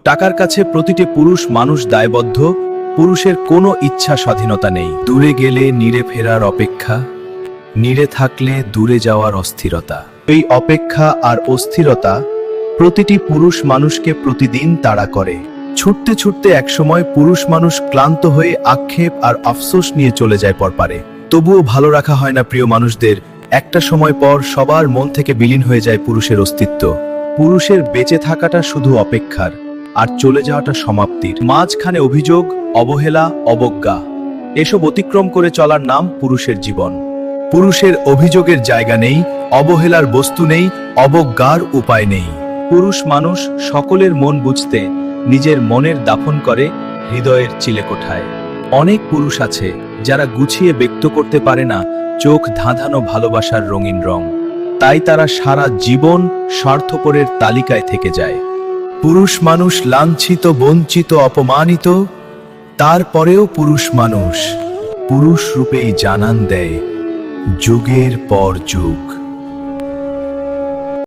টাকার কাছে প্রতিটি পুরুষ মানুষ দায়বদ্ধ। পুরুষের কোনো ইচ্ছা স্বাধীনতা নেই। দূরে গেলে নীড়ে ফেরার অপেক্ষা, নীড়ে থাকলে দূরে যাওয়ার অস্থিরতা। এই অপেক্ষা আর অস্থিরতা প্রতিটি পুরুষ মানুষকে প্রতিদিন তাড়া করে। ছুটতে ছুটতে একসময় পুরুষ মানুষ ক্লান্ত হয়ে আক্ষেপ আর আফসোস নিয়ে চলে যায় পরপারে। তবুও ভালো রাখা হয় না প্রিয় মানুষদের। একটা সময় পর সবার মন থেকে বিলীন হয়ে যায় পুরুষের অস্তিত্ব। পুরুষের বেঁচে থাকাটা শুধু অপেক্ষার, আর চলে যাওয়াটা সমাপ্তির। মাঝখানে অভিযোগ, অবহেলা, অবজ্ঞা এসব অতিক্রম করে চলার নাম পুরুষের জীবন। পুরুষের অভিযোগের জায়গা নেই, অবহেলার বস্তু নেই, অবজ্ঞার উপায় নেই। পুরুষ মানুষ সকলের মন বুঝতে নিজের মনের দাফন করে হৃদয়ের চিলেকোঠায়। অনেক পুরুষ আছে যারা গুছিয়ে ব্যক্ত করতে পারে না চোখ ধাঁধানো ভালোবাসার রঙিন রং। তাই তারা সারা জীবন স্বার্থপরের তালিকায় থেকে যায়। পুরুষ মানুষ লাঞ্ছিত, বঞ্চিত, অপমানিত, তারপরেও পুরুষ মানুষ পুরুষ রূপেই জানান দেয় যুগের পর যুগ।